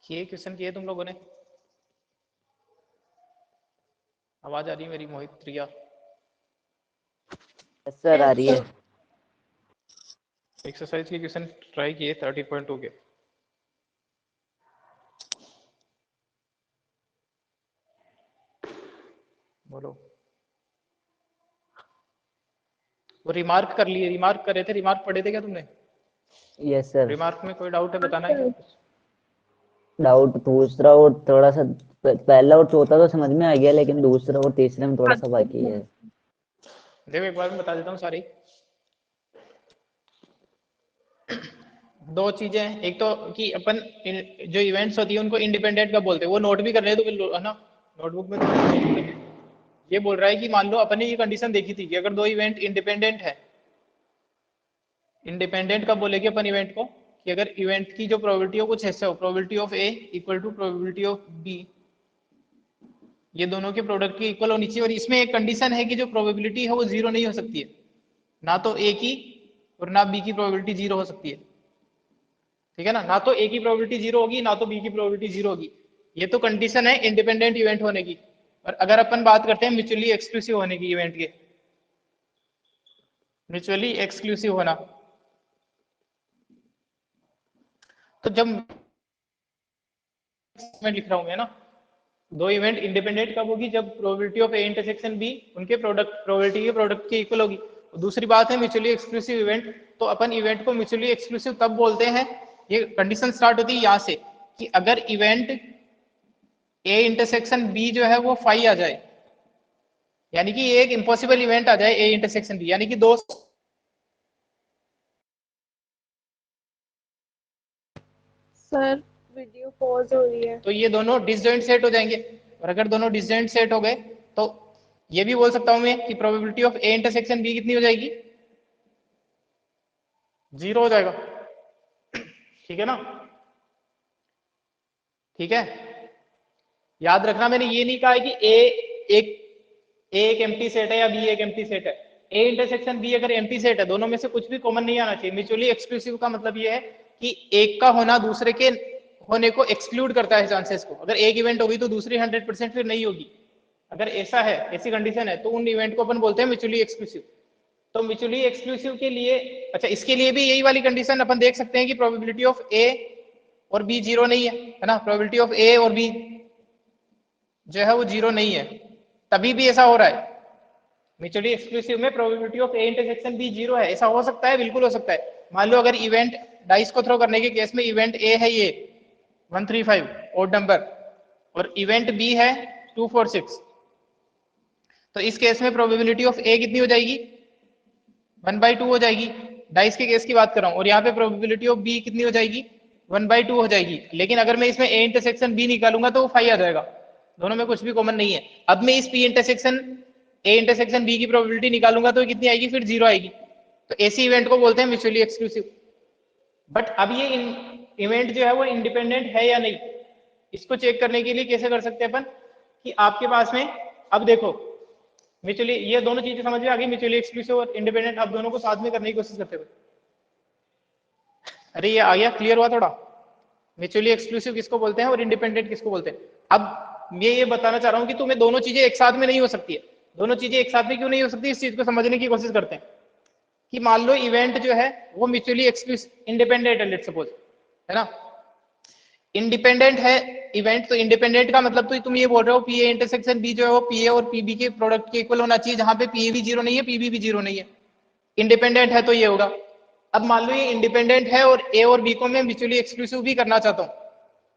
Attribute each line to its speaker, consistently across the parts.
Speaker 1: किए क्वेश्चन किए तुम लोगों ने? आवाज आ रही है मेरी मोहित, प्रिया?
Speaker 2: सर आ रही है।
Speaker 1: एक्सरसाइज के क्वेश्चन ट्राई किए 30.2 के। बोलो। वो रिमार्क कर लिए, रिमार्क कर रहे थे, रिमार्क पढ़े थे क्या तुमने?
Speaker 2: Yes sir.
Speaker 1: रिमार्क में कोई डाउट है, बताना है।
Speaker 2: डाउट दूसरा और थोड़ा सा, पहला और चौथा तो समझ में आ गया, लेकिन दूसरा और तीसरे में थोड़ा सा बाकी है।
Speaker 1: देखो एक बार मैं बता देता हूँ सारी। दो चीजें हैं, एक तो कि अपन जो इवेंट्स होती है उनको इंडिपेंडेंट का बोलते हैं, वो नोट भी कर रहे हैं तो है ना, नोटबुक में तो ये बोल रहा है कि मान लो अपन ने ये कंडीशन देखी थी कि अगर दो इवेंट इंडिपेंडेंट है, इंडिपेंडेंट कब बोलेंगे अपन इवेंट को, कि अगर इवेंट की जो प्रोबेबिलिटी हो कुछ ऐसे हो, probability of A equal to probability of B, ये दोनों के प्रोडक्ट की इक्वल होनी चाहिए, और इसमें एक कंडीशन है कि जो प्रोबेबिलिटी है वो जीरो नहीं हो सकती है, ना तो ए की और ना बी की प्रोबेबिलिटी जीरो हो सकती है। ठीक है ना तो ए की प्रोबेबिलिटी जीरो होगी, ना तो बी की प्रोबेबिलिटी जीरो होगी। ये तो कंडीशन है इंडिपेंडेंट इवेंट होने की। और अगर अपन बात करते हैं म्यूचुअली एक्सक्लूसिव होने की इवेंट के, म्यूचुअली एक्सक्लूसिव होना, तो जब मैं लिख रहा हूं मैं ना, दो इवेंट इंडिपेंडेंट कब होगी, जब probability of A intersection B उनके प्रोडक्ट प्रोबेबिलिटी के प्रोडक्ट के इक्वल होगी। दूसरी बात है म्यूचुअली एक्सक्लूसिव इवेंट, तो अपन इवेंट को म्यूचुअली एक्सक्लूसिव तब बोलते हैं, ये कंडीशन स्टार्ट होती है यहां से, कि अगर इवेंट ए इंटरसेक्शन बी जो है वो फाई आ जाए, यानी कि एक इम्पॉसिबल इवेंट आ जाए ए इंटरसेक्शन बी, यानी कि दो,
Speaker 3: सर वीडियो पॉज हो रही है।
Speaker 1: तो ये दोनों डिसजॉइंट सेट हो जाएंगे। और अगर दोनों डिसजॉइंट सेट हो गए तो ये भी बोल सकता हूं मैं कि probability of A intersection B कितनी हो जाएगी, जीरो हो जाएगा। ठीक है ना, ठीक है। याद रखना मैंने ये नहीं कहा है कि ए एक एम्प्टी सेट है या बी एक एम्प्टी सेट है। ए इंटरसेक्शन बी अगर एम्प्टी सेट है, दोनों में से कुछ भी कॉमन नहीं आना चाहिए। म्यूचुअली एक्सक्लूसिव का मतलब ये है कि एक का होना दूसरे के होने को एक्सक्लूड करता है चांसेस को। अगर एक इवेंट होगी तो दूसरी 100% फिर नहीं होगी। अगर ऐसा है, ऐसी कंडीशन है, तो उन इवेंट को अपन बोलते हैं म्यूचुअली एक्सक्लूसिव। तो म्यूचुअली एक्सक्लूसिव के लिए, अच्छा इसके लिए भी यही वाली कंडीशन अपन देख सकते हैं कि प्रोबेबिलिटी ऑफ ए और बी जीरो नहीं है ना, प्रोबेबिलिटी ऑफ ए और बी जो है वो जीरो नहीं है, तभी भी ऐसा हो रहा है। म्यूचुअली एक्सक्लूसिव में probability of A intersection B zero है, ऐसा हो सकता है, बिल्कुल हो सकता है। मान लो अगर इवेंट डाइस को थ्रो करने के केस में इवेंट ए है ये 135 ओड नंबर, और इवेंट बी है 246, तो इस केस में प्रोबेबिलिटी ऑफ ए कितनी हो जाएगी, 1/2 हो जाएगी। डाइस के केस की बात कर रहा हूं, और यहाँ पे प्रोबेबिलिटी ऑफ बी कितनी हो जाएगी, 1/2 हो जाएगी। लेकिन अगर मैं इसमें ए इंटरसेक्शन बी निकालूंगा तो वो 5 आ जाएगा, दोनों में कुछ भी कॉमन नहीं है। अब मैं इस P intersection A intersection B की प्रोबेबिलिटी निकालूंगा तो कितनी आएगी, फिर जीरो आएगी। तो ऐसी इवेंट को बोलते हैं म्यूचुअली एक्सक्लूसिव। बट अब ये इवेंट जो है वो इंडिपेंडेंट है या नहीं, इसको चेक करने के लिए कैसे कर सकते हैं अपन, कि आपके पास में, अब देखो म्यूचुअली, ये दोनों चीजें समझ में आ गई, म्यूचुअली एक्सक्लूसिव और इंडिपेंडेंट, आप दोनों को साथ में करने की कोशिश करते हुए। अरे ये आ गया, क्लियर हुआ थोड़ा? म्यूचुअली एक्सक्लूसिव किसको बोलते हैं और इंडिपेंडेंट किसको बोलते हैं। अब मैं ये बताना चाह रहा हूं कि तुम्हें दोनों चीजें एक साथ में नहीं हो सकती है। दोनों चीजें एक साथ में क्यों नहीं हो सकती, इस चीज को समझने की कोशिश करते हैं। कि मान लो इवेंट जो है वो म्यूचुअली एक्सक्लूसिव इंडिपेंडेंट है, लेट्स सपोज, है ना, इंडिपेंडेंट है इवेंट, तो इंडिपेंडेंट का मतलब तो तुम ये बोल रहे हो पी ए इंटरसेक्शन बी जो है वो पी ए और पीबी के प्रोडक्ट के इक्वल होना चाहिए, जहां पे पी ए भी जीरो नहीं है, पीबी भी जीरो नहीं है। इंडिपेंडेंट है तो ये होगा। अब मान लो ये इंडिपेंडेंट है और ए और बी को मैं म्यूचुअली एक्सक्लूसिव भी करना चाहता हूँ,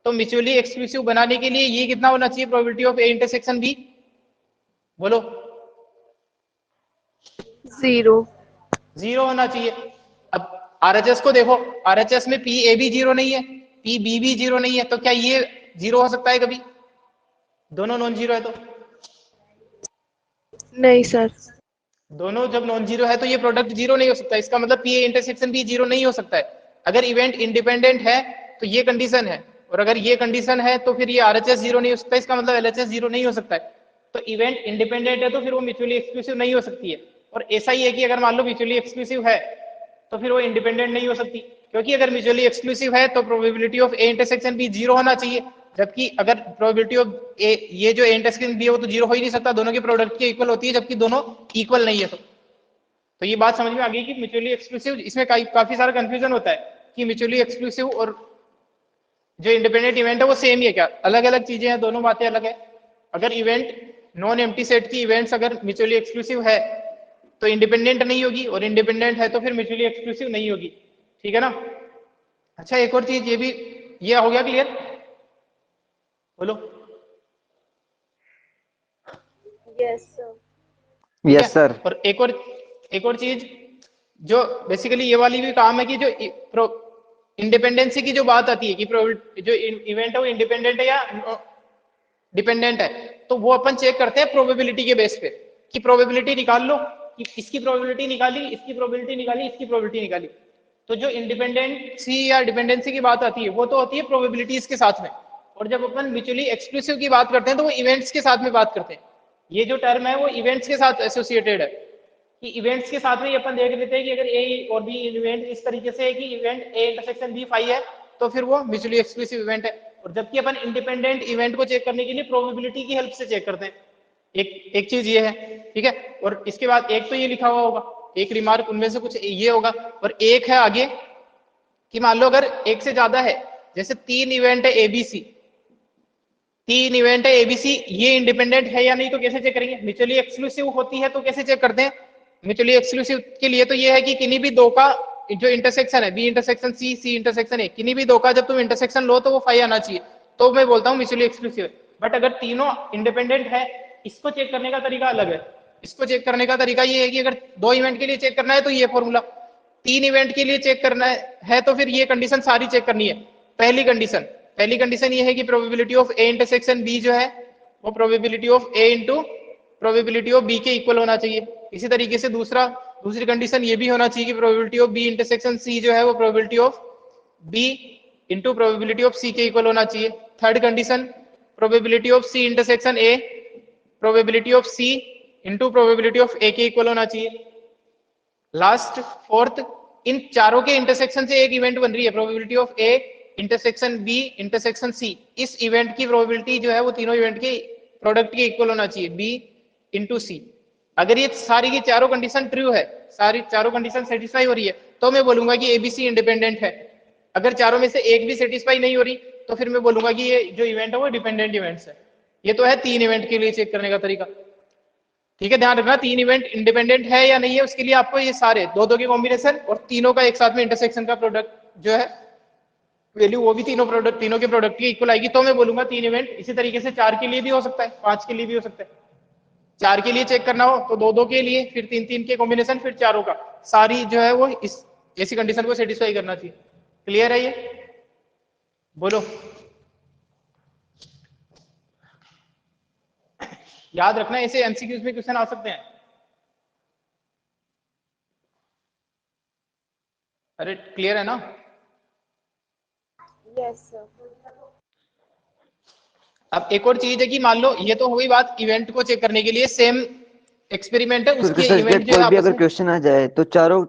Speaker 1: तो म्यूचुअली एक्सक्लूसिव बनाने के लिए ये कितना होना चाहिए, probability of A intersection B, बोलो।
Speaker 3: जीरो।
Speaker 1: जीरो होना चाहिए। अब आरएचएस को देखो, आरएचएस में पी ए भी जीरो नहीं है, पी बी भी जीरो नहीं है, तो क्या ये जीरो हो सकता है कभी, दोनों नॉन जीरो है तो?
Speaker 3: नहीं सर।
Speaker 1: दोनों जब नॉन जीरो है तो ये प्रोडक्ट जीरो नहीं हो सकता, इसका मतलब पी ए इंटरसेक्शन भी जीरो नहीं हो सकता है। अगर इवेंट इंडिपेंडेंट है तो ये कंडीशन है, और अगर ये कंडीशन है तो फिर ये आरएचएस जीरो नहीं हो सकता, इसका मतलब एलएचएस जीरो नहीं हो सकता है। तो इवेंट इंडिपेंडेंट है तो फिर वो म्यूचुअली एक्सक्लूसिव नहीं हो सकती है। और ऐसा ही है कि अगर मान लो म्यूचुअली एक्सक्लूसिव है तो फिर वो इंडिपेंडेंट नहीं हो सकती, क्योंकि अगर म्यूचुअली एक्सक्लूसिव है तो probability of A intersection B 0 होना चाहिए, जबकि अगर प्रोबेबिलिटी ऑफ ए, ये जो ए इंटरसेक्शन बी है वो तो 0 हो ही नहीं सकता, दोनों के प्रोडक्ट के इक्वल होती है, जबकि दोनों इक्वल नहीं है। तो ये बात समझ में आ गई कि म्यूचुअली एक्सक्लूसिव, इसमें काफी सारा कंफ्यूजन होता है कि म्यूचुअली एक्सक्लूसिव और जो इंडिपेंडेंट इवेंट है वो सेम ही है क्या, अलग अलग चीजें हैं, दोनों बातें अलग है। अगर इवेंट नॉन एम्प्टी सेट की इवेंट्स अगर म्यूचुअली एक्सक्लूसिव है तो इंडिपेंडेंट नहीं होगी, और इंडिपेंडेंट है तो फिर म्यूचुअली एक्सक्लूसिव नहीं होगी, ठीक है ना। अच्छा एक और चीज, ये हो गया क्लियर, बोलो।
Speaker 3: Yes, sir.
Speaker 4: Yes sir.
Speaker 1: और एक और चीज जो बेसिकली ये वाली भी काम है कि जो इंडिपेंडेंसी की जो बात आती है कि जो इवेंट है वो इंडिपेंडेंट है या डिपेंडेंट है, तो वो अपन चेक करते हैं प्रोबेबिलिटी के बेस पे कि प्रोबेबिलिटी निकाल लो, कि इसकी प्रोबेबिलिटी निकाली, इसकी प्रोबेबिलिटी निकाली, इसकी प्रोबेबिलिटी निकाली। तो जो इंडिपेंडेंसी या डिपेंडेंसी की बात आती है वो तो होती है प्रोबेबिलिटीज के साथ में, और जब अपन म्यूचुअली एक्सक्लूसिव की बात करते हैं तो वो इवेंट्स के साथ में बात करते हैं। ये जो टर्म है वो इवेंट्स के साथ एसोसिएटेड है, कि इवेंट्स के साथ में ये अपन देख लेते हैं कि अगर ए और बी इवेंट इस तरीके से है कि event A intersection B phi है तो फिर वो म्यूचुअली एक्सक्लूसिव इवेंट है। और जबकि अपन इंडिपेंडेंट इवेंट को चेक करने के लिए प्रोबेबिलिटी की हेल्प से चेक करते हैं। एक चीज ये है, ठीक है। और इसके बाद एक तो ये लिखा हुआ होगा, एक रिमार्क उनमें से कुछ ये होगा, और एक है आगे कि मान लो अगर एक से ज्यादा है, जैसे 3 इवेंट है एबीसी, 3 इवेंट है एबीसी, ये इंडिपेंडेंट है या नहीं तो कैसे चेक करेंगे। म्यूचुअली एक्सक्लूसिव होती है तो कैसे चेक करते हैं। म्यूचुअली एक्सक्लूसिव के लिए तो ये है कि किन्हीं भी दो का जो इंटरसेक्शन है, B intersection C, C intersection A, किन्हीं भी दो का जब तुम इंटरसेक्शन लो तो वो फाई आना चाहिए, तो मैं बोलता हूँ म्यूचुअली एक्सक्लूसिव है। बट अगर तीनों इंडिपेंडेंट है, इसको चेक करने का तरीका अलग है। इसको चेक करने का तरीका ये है कि अगर 2 इवेंट के लिए चेक करना है तो ये फॉर्मूला, 3 इवेंट के लिए चेक करना है तो फिर ये कंडीशन सारी चेक करनी है। पहली कंडीशन ये है कि probability of A intersection B जो है वो probability of A into probability of B के इक्वल होना चाहिए। इसी तरीके से दूसरी कंडीशन ये भी होना चाहिए कि probability of B intersection C जो है वो probability of B into probability of C के इक्वल होना चाहिए। Third condition probability of C intersection A probability of C into probability of A के इक्वल होना चाहिए। लास्ट फोर्थ, इन चारों के इंटरसेक्शन से एक इवेंट बन रही है, probability of A intersection B intersection C, इस इवेंट की प्रोबेबिलिटी जो है वो तीनों इवेंट के प्रोडक्ट के इक्वल होना चाहिए, बी इंटू सी। अगर ये सारी की चारों कंडीशन ट्रू है, सारी चारों कंडीशन सेटिस्फाई हो रही है, तो मैं बोलूंगा कि एबीसी इंडिपेंडेंट है। अगर चारों में से एक भी सेटिस्फाई नहीं हो रही तो फिर मैं बोलूंगा कि ये जो इवेंट है वो डिपेंडेंट इवेंट्स है। ये तो है 3 इवेंट के लिए चेक करने का तरीका, ठीक है। ध्यान रखना 3 इवेंट इंडिपेंडेंट है या नहीं है, उसके लिए आपको ये सारे दो के कॉम्बिनेशन और तीनों का एक साथ में इंटरसेक्शन का प्रोडक्ट जो है वैल्यू, वो भी तीनों के प्रोडक्ट की इक्वल आएगी, तो मैं बोलूंगा 3 इवेंट। इसी तरीके से 4 के लिए भी हो सकता है, 5 के लिए भी हो सकता है। 4 के लिए चेक करना हो तो 2 के लिए, फिर 3 के कॉम्बिनेशन, फिर चारों का, सारी जो है वो इस ऐसी कंडीशन को सेटिस्फाई करना चाहिए। क्लियर है ये, बोलो। याद रखना ऐसे एमसीक्यूज में क्वेश्चन आ सकते हैं। अरे क्लियर है ना।
Speaker 3: Yes, sir.
Speaker 1: अब एक और चीज है कि मान लो ये तो हो गई बात इवेंट को चेक करने के लिए, सेम एक्सपेरिमेंट है, उसके
Speaker 4: सर
Speaker 1: इवेंट जो
Speaker 4: कोई
Speaker 1: है
Speaker 4: भी
Speaker 1: आपस
Speaker 4: अगर
Speaker 1: में,
Speaker 4: क्वेश्चन आ जाए तो चारों,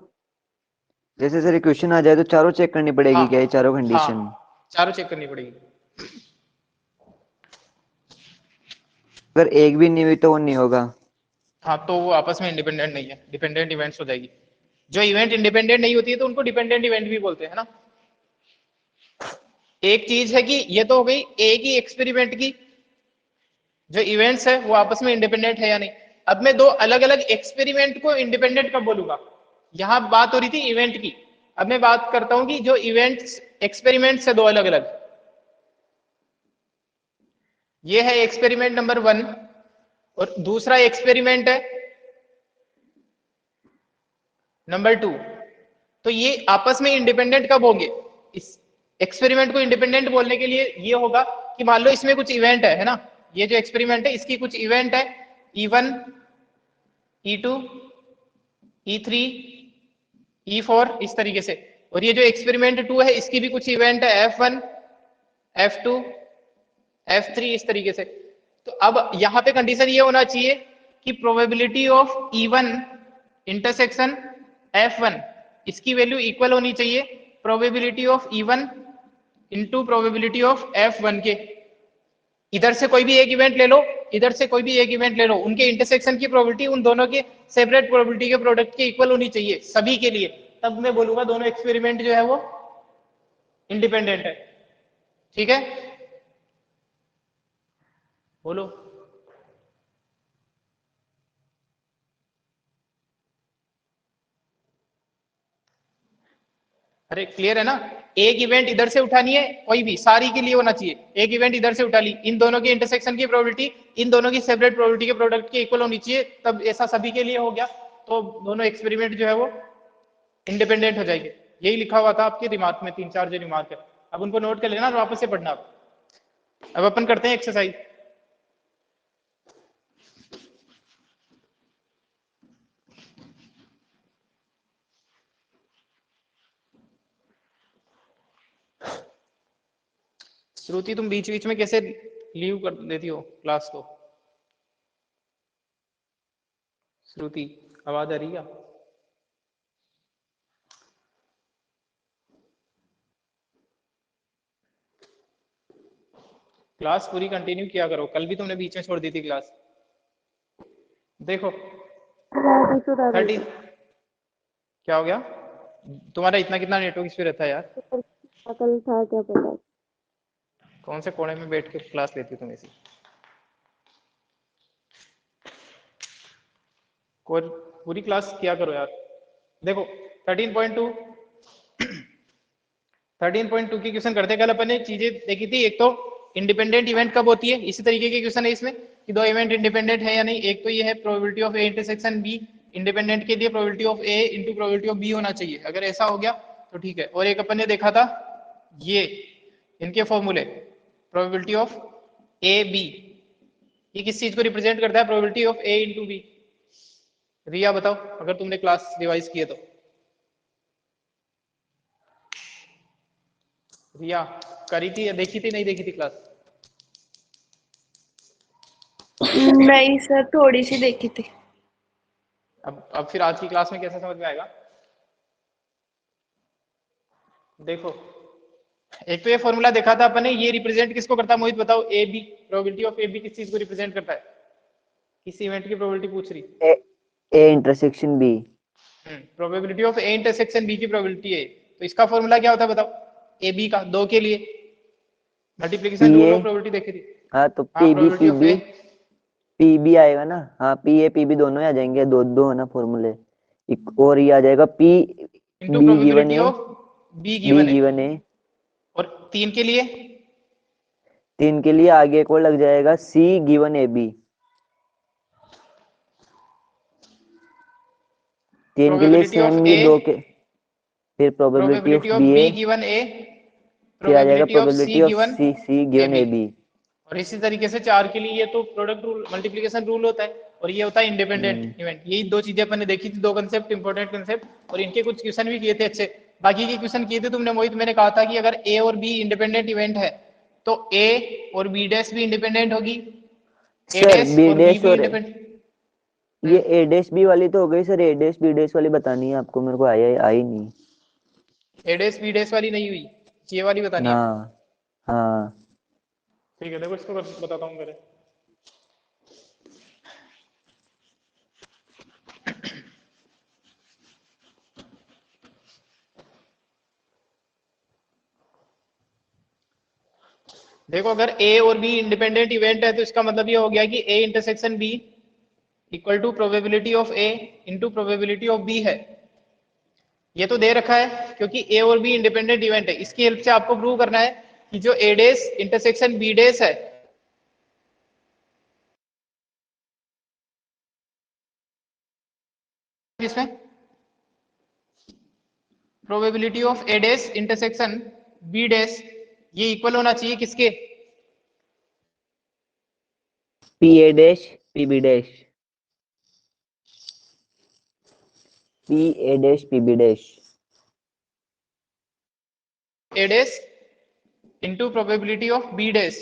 Speaker 4: जैसे सर क्वेश्चन आ जाए तो चारों चेक करनी पड़ेगी
Speaker 1: हाँ,
Speaker 4: क्या, ये चारों कंडीशन?
Speaker 1: हाँ, चारों चेक करनी पड़ेगी।
Speaker 4: अगर एक भी नहीं हुई तो वो नहीं होगा।
Speaker 1: हाँ, तो वो आपस में इंडिपेंडेंट नहीं है, डिपेंडेंट इवेंट्स हो जाएगी। जो इवेंट इंडिपेंडेंट नहीं होती है तो उनको डिपेंडेंट इवेंट भी बोलते हैं ना। एक चीज है कि ये तो हो गई एक ही एक्सपेरिमेंट की जो इवेंट्स है वो आपस में इंडिपेंडेंट है या नहीं। अब मैं 2 अलग अलग एक्सपेरिमेंट को इंडिपेंडेंट कब बोलूंगा, यहां बात हो रही थी इवेंट की, अब मैं बात करता हूं कि जो इवेंट्स एक्सपेरिमेंट्स है 2 अलग अलग, ये है एक्सपेरिमेंट नंबर 1 और दूसरा एक्सपेरिमेंट है नंबर 2। तो ये आपस में इंडिपेंडेंट कब होंगे, इस एक्सपेरिमेंट को इंडिपेंडेंट बोलने के लिए ये होगा कि मान लो इसमें कुछ इवेंट है ना, ये जो एक्सपेरिमेंट है इसकी कुछ इवेंट है E1 E2 E3 E4 इस तरीके से, और ये जो एक्सपेरिमेंट 2 है इसकी भी कुछ इवेंट है F1 F2 F3 इस तरीके से। तो अब यहाँ पे कंडीशन ये होना चाहिए कि probability of E1 intersection F1 इसकी वैल्यू इक्वल होनी चाहिए probability of E1 into probability of F1 के, इधर से कोई भी एक इवेंट ले लो, इधर से कोई भी एक इवेंट ले लो, उनके इंटरसेक्शन की प्रोबेबिलिटी उन दोनों के सेपरेट प्रोबेबिलिटी के प्रोडक्ट के इक्वल होनी चाहिए सभी के लिए, तब मैं बोलूंगा दोनों एक्सपेरिमेंट जो है वो इंडिपेंडेंट है। ठीक है, बोलो। अरे क्लियर है ना, एक इवेंट इधर से उठानी है, कोई भी सारी के लिए होना चाहिए, एक इवेंट इधर से उठा ली, इन दोनों के इंटरसेक्शन की प्रोबेबिलिटी इन दोनों की सेपरेट प्रोबेबिलिटी के प्रोडक्ट के इक्वल होनी चाहिए, तब ऐसा सभी के लिए हो गया, तो दोनों एक्सपेरिमेंट जो है वो इंडिपेंडेंट हो जाएंगे। यही लिखा हुआ था आपके दिमाग में, 3-4 जो रिमार्क है, अब उनको नोट कर लेना और वापस से पढ़ना। अब अपन करते हैं एक्सरसाइज। श्रुति तुम बीच बीच में कैसे लीव कर देती हो क्लास को? श्रुति आवाज आ रही है? क्लास पूरी कंटिन्यू किया करो, कल भी तुमने बीच में छोड़ दी थी क्लास। देखो 30 क्या हो गया तुम्हारा, इतना कितना नेटवर्क इश्यू रहता है यार?
Speaker 3: कल था क्या पता।
Speaker 1: कौन से कोने में बैठ के क्लास लेती हो तुम ऐसी? कोई पूरी क्लास किया करो यार। देखो 13.2 13.2 की क्वेश्चन करते कल अपन ने चीजें देखी थी। एक तो इंडिपेंडेंट इवेंट कब होती है, इसी तरीके के क्वेश्चन है इसमें कि दो इवेंट इंडिपेंडेंट है या नहीं। एक तो ये है probability of A intersection B, independent के लिए probability of A into probability of B होना चाहिए, अगर ऐसा हो गया तो ठीक है। और एक अपन ने देखा था ये इनके फॉर्मूले, प्रोबेबिलिटी ऑफ ए बी, ये किस चीज को रिप्रेजेंट करता है? Probability of A into B. Riya बताओ अगर तुमने क्लास रिवाइज की है तो। रिया करी थी या देखी थी, नहीं देखी थी क्लास?
Speaker 3: नहीं सर, थोड़ी सी देखी थी।
Speaker 1: अब फिर आज की क्लास में कैसे समझ में आएगा? देखो एक तो ये फॉर्मूला देखा था अपन ने, ये रिप्रेजेंट किसको करता है मोहित बताओ? A B, probability of A B किस चीज को रिप्रेजेंट करता है? किस इवेंट की प्रोबेबिलिटी पूछ रही?
Speaker 2: A intersection B.
Speaker 1: Probability of A intersection B की प्रोबेबिलिटी है, तो इसका फॉर्मूला क्या होता है बताओ? ए बी का दो के लिए मल्टीप्लिकेशन रूल ऑफ प्रोबेबिलिटी देखी थी।
Speaker 2: हाँ तो
Speaker 1: हाँ
Speaker 2: P B
Speaker 1: probability of A
Speaker 2: P B आएगा ना। हाँ पी ए पी बी दोनों ही आ जाएंगे, दो दो है ना फॉर्मूले। और ये आ जाएगा P
Speaker 1: into
Speaker 2: B given
Speaker 1: probability
Speaker 2: A,
Speaker 1: of B
Speaker 2: B
Speaker 1: given A.
Speaker 2: Given A.
Speaker 1: और 3 के लिए
Speaker 2: 3 के लिए आगे एक और लग जाएगा सी गिवन ए बी। 3 के लिए
Speaker 1: प्रोबेबिलिटी
Speaker 2: सेम
Speaker 1: ऑफ
Speaker 2: ये
Speaker 1: ए,
Speaker 2: दो के, फिर probability of
Speaker 1: probability of
Speaker 2: B A,
Speaker 1: B given A,
Speaker 2: फिर आ जाएगा
Speaker 1: probability of C
Speaker 2: probability of
Speaker 1: given
Speaker 2: C
Speaker 1: A
Speaker 2: given
Speaker 1: B.
Speaker 2: A B.
Speaker 1: और इसी तरीके से 4 के लिए ये तो प्रोडक्ट रूल मल्टीप्लिकेशन रूल होता है, और ये होता है इंडिपेंडेंट इवेंट। यही दो चीजें अपन ने देखी थी, दो कंसेप्ट, इंपॉर्टेंट कंसेप्ट, और इनके कुछ क्वेश्चन भी किए थे अच्छे। बाकी के क्वेश्चन किए थे तुमने मोहित, मैंने कहा था कि अगर ए और बी इंडिपेंडेंट इवेंट है तो ए और बी डैश भी इंडिपेंडेंट होगी, ए
Speaker 2: सर
Speaker 1: डैश
Speaker 2: बी
Speaker 1: और बी
Speaker 2: डैश
Speaker 1: भी
Speaker 2: और
Speaker 1: इंडिपेंडेंट।
Speaker 2: ये ए डैश बी वाली तो हो गई सर, ए डैश बी डैश वाली बतानी है आपको, मेरे को आई नहीं।
Speaker 1: ए डैश बी डैश वाली नहीं हुई, ये वाली बतानी है।
Speaker 2: हाँ हाँ।
Speaker 1: ठीक है देखो इसको बताता हूँ पहले। देखो अगर ए और बी इंडिपेंडेंट इवेंट है तो इसका मतलब ये हो गया कि A intersection B equal to probability of A into probability of B है। ये तो दे रखा है क्योंकि ए और बी इंडिपेंडेंट इवेंट है। इसकी हेल्प से आपको प्रूव करना है कि जो ए डेस इंटरसेक्शन बी डेस है जिसमें probability of A dash intersection B dash ये इक्वल होना चाहिए किसके?
Speaker 2: P A dash P B dash, P A dash P B dash.
Speaker 1: A dash into probability of B dash.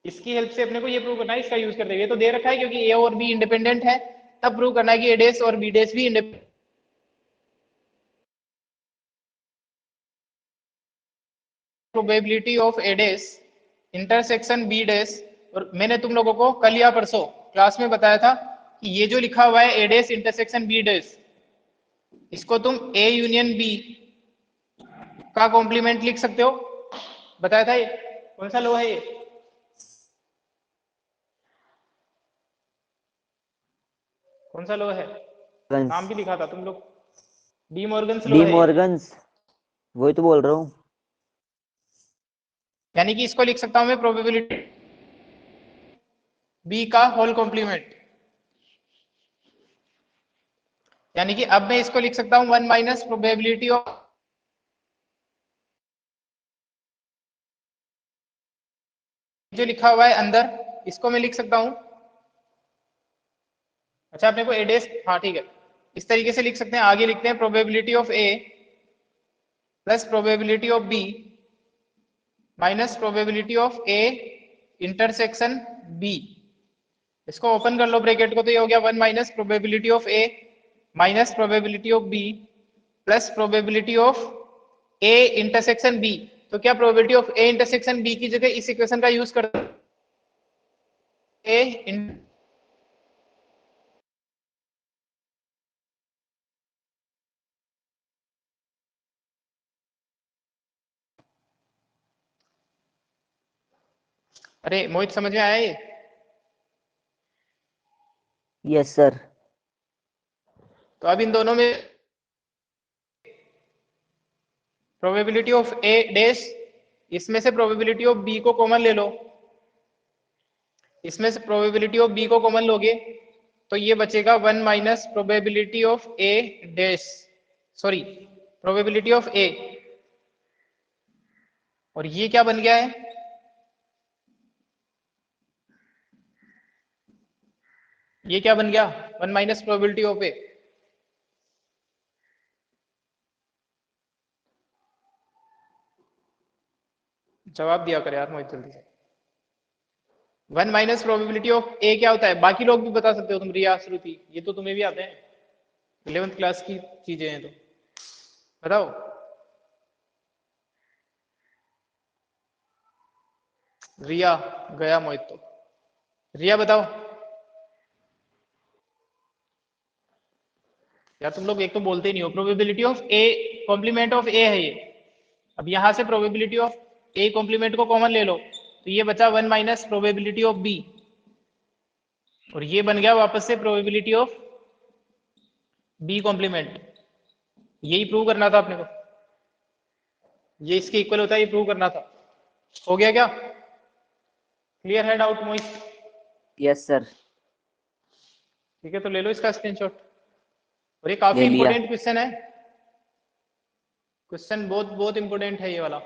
Speaker 1: इसकी help से अपने को ये प्रूव करना है, इसका यूज करते हुए। तो दे रखा है क्योंकि ए और बी इंडिपेंडेंट है, तब प्रूव करना है कि ए डेस और बी डेस भी independent. Probability of A dash intersection B dash, और मैंने तुम लोगों को कल या परसों क्लास में बताया था कि ये जो लिखा हुआ है ए डैश इंटरसेक्शन बी डैश, इसको तुम ए यूनियन बी का कॉम्प्लीमेंट लिख सकते हो, बताया था। ये कौन सा लॉ है? ये कौन सा लॉ है? नाम भी लिखा था तुम लोग, डी मॉर्गन्स लॉ
Speaker 4: डी
Speaker 1: है।
Speaker 4: मॉर्गन्स, वही तो बोल रहा हूँ।
Speaker 1: यानी कि इसको लिख सकता हूं मैं प्रोबेबिलिटी बी का होल कॉम्प्लीमेंट, यानी कि अब मैं इसको लिख सकता हूं 1 माइनस प्रोबेबिलिटी ऑफ, जो लिखा हुआ है अंदर इसको मैं लिख सकता हूं। अच्छा अपने को ए डैश, हाँ ठीक है, इस तरीके से लिख सकते हैं। आगे लिखते हैं probability of A plus probability of B minus probability of A intersection B. इसको ओपन कर लो ब्रैकेट को, तो ये हो गया 1 minus probability of A minus probability of B plus probability of A intersection B. तो क्या probability of A intersection B की जगह इस इक्वेशन का यूज कर ए अरे मोहित समझ में आया ये?
Speaker 2: Yes sir.
Speaker 1: तो अब इन दोनों में प्रोबेबिलिटी ऑफ ए डैश, इसमें से प्रोबेबिलिटी ऑफ बी को कॉमन ले लो, इसमें से प्रोबेबिलिटी ऑफ बी को कॉमन लोगे तो ये बचेगा 1 minus probability of A dash, sorry probability of A, और ये क्या बन गया है? ये क्या बन गया? 1 माइनस प्रोबेबिलिटी ऑफ ए। जवाब दिया कर यार मोहित जल्दी से। 1 माइनस प्रोबेबिलिटी ऑफ ए क्या होता है? बाकी लोग भी बता सकते हो, तुम रिया श्रुति, ये तो तुम्हें भी आते हैं, 11th क्लास की चीजें हैं, तो बताओ। रिया गया मोहित, तो रिया बताओ यार, तुम लोग एक तो बोलते ही नहीं हो। Probability of A complement of A है ये। अब यहां से प्रोबेबिलिटी ऑफ ए कॉम्प्लीमेंट को कॉमन ले लो तो ये बचा 1 माइनस प्रोबेबिलिटी ऑफ बी, और ये बन गया वापस से प्रोबेबिलिटी ऑफ बी कॉम्प्लीमेंट। यही प्रूव करना था अपने को, ये इसके इक्वल होता है, ये प्रूव करना था। हो गया क्या? क्लियर है डाउट मोहित?
Speaker 2: Yes sir.
Speaker 1: ठीक है, तो ले लो इसका स्क्रीनशॉट। और ये काफी
Speaker 2: ले लिया।
Speaker 1: इंपोर्टेंट क्वेश्चन है, क्वेश्चन बहुत बहुत इंपोर्टेंट है ये वाला।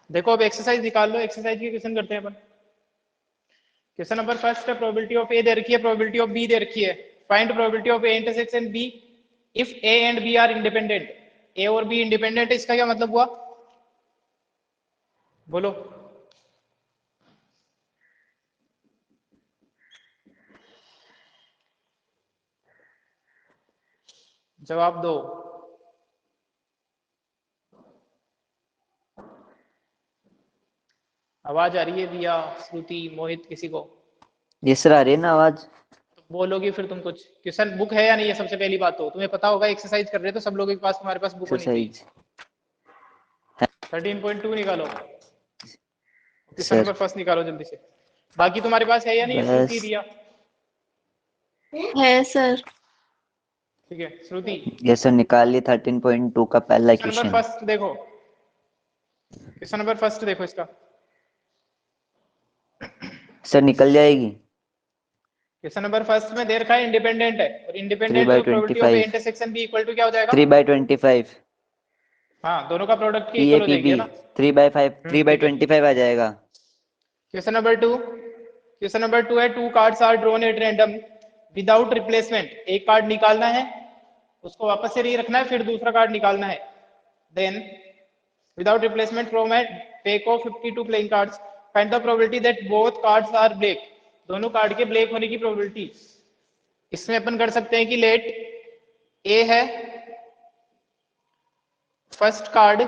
Speaker 1: देखो अब एक्सरसाइज निकाल लो, एक्सरसाइज के क्वेश्चन करते हैं अपन। क्वेश्चन नंबर फर्स्ट है, प्रोबेबिलिटी ऑफ ए दे रखी है, प्रोबेबिलिटी ऑफ बी दे रखी है। Find probability of A intersection B if A and B are independent. A और बी इंडिपेंडेंट है, इसका क्या मतलब हुआ? बोलो। जवाब दो। आवाज आ रही है रिया, श्रुति, मोहित, किसी को?
Speaker 2: यस सर, आ रही है ना आवाज?
Speaker 1: तो बोलोगे फिर तुम कुछ। क्वेश्चन बुक है या नहीं है? सबसे पहली बात तो तुम्हें पता होगा, एक्सरसाइज कर रहे हो तो सब लोगों के पास, तुम्हारे पास बुक होनी चाहिए।
Speaker 2: एक्सरसाइज
Speaker 1: 13.2 निकालो, क्वेश्चन
Speaker 2: सर।
Speaker 1: नंबर फर्स्ट निकालो जल्दी से। बाकी तुम्हारे पास है या नहीं है? श्रुति,
Speaker 2: बस।
Speaker 1: रिया?
Speaker 3: है सर।
Speaker 1: ठीक है श्रुति,
Speaker 2: यस सर, निकाल ली 13.2 का पहला
Speaker 1: क्वेश्चन नंबर
Speaker 2: क्वेश्चन।
Speaker 1: फर्स्ट देखो, क्वेश्चन नंबर फर्स्ट देखो इसका।
Speaker 2: सर निकल जाएगी।
Speaker 1: क्वेश्चन नंबर फर्स्ट में दे रखा है इंडिपेंडेंट है, और इंडिपेंडेंट तो probability of A
Speaker 2: 3/25
Speaker 1: intersection B equal to क्या हो जाएगा?
Speaker 2: 3/25
Speaker 1: हाँ, दोनों का प्रोडक्ट के
Speaker 4: पी ए
Speaker 1: इक्वल हो
Speaker 4: पी
Speaker 1: जाएगी,
Speaker 4: बी
Speaker 1: है ना।
Speaker 4: 3/5
Speaker 1: ठीक है।
Speaker 4: 3/25 आ जाएगा।
Speaker 1: क्वेश्चन नंबर 2 है, 2 cards are drawn at random without replacement. एक कार्ड निकालना है, उसको वापस से नहीं रखना है, फिर दूसरा कार्ड निकालना है। Then without replacement from a pack of 52 playing cards, find the probability that both cards are black. दोनों कार्ड के ब्लैक होने की प्रोबेबिलिटी। इसमें अपन कर सकते हैं कि लेट ए है फर्स्ट कार्ड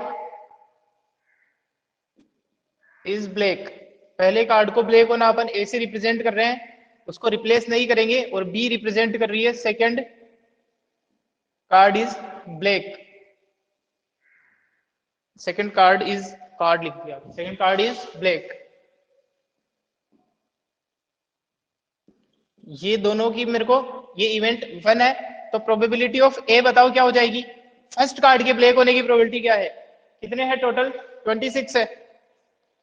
Speaker 1: इज ब्लैक। पहले कार्ड को ब्लैक होना अपन ए से रिप्रेजेंट कर रहे हैं, उसको रिप्लेस नहीं करेंगे, और बी रिप्रेजेंट कर रही है second card is black. Second card is called लिख दिया, सेकंड कार्ड इज ब्लैक। ये दोनों की मेरे को, ये इवेंट 1 है, तो प्रोबेबिलिटी ऑफ ए बताओ क्या हो जाएगी। फर्स्ट कार्ड के ब्लैक होने की प्रोबेबिलिटी क्या है, कितने हैं टोटल, 26 है,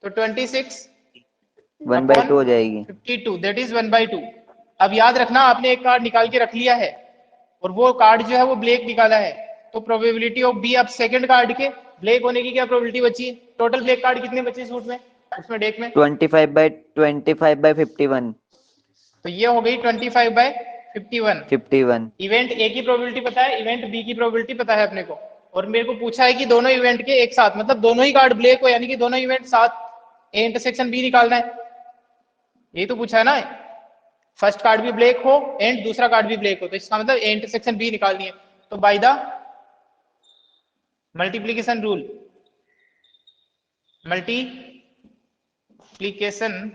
Speaker 1: तो 26
Speaker 4: 1/2 हो जाएगी।
Speaker 1: 52 दैट इज 1/2। अब याद रखना, आपने एक कार्ड निकाल के रख लिया है और वो कार्ड जो है वो ब्लैक निकाला है, तो प्रोबेबिलिटी ऑफ बी, अब सेकंड कार्ड के ब्लैक होने की क्या प्रोबेबिलिटी बची। टोटल ब्लैक कार्ड कितने बचे सूट में, उसमें डेक में,
Speaker 4: 25/51
Speaker 1: तो ये हो गई 25/51।
Speaker 4: 51।
Speaker 1: इवेंट ए की प्रोबेबिलिटी पता है, इवेंट बी की प्रोबेबिलिटी पता है अपने को, और मेरे को पूछा है कि दोनों इवेंट के एक साथ, मतलब दोनों ही कार्ड ब्लैक हो, यानी कि दोनों इवेंट साथ ए इंटरसेक्शन बी निकालना है। यही तो पूछा है ना, फर्स्ट कार्ड भी ब्लैक हो एंड दूसरा कार्ड भी ब्लैक हो, तो इसका मतलब ए इंटरसेक्शन बी निकालनी है। तो by the multiplication rule, multiplication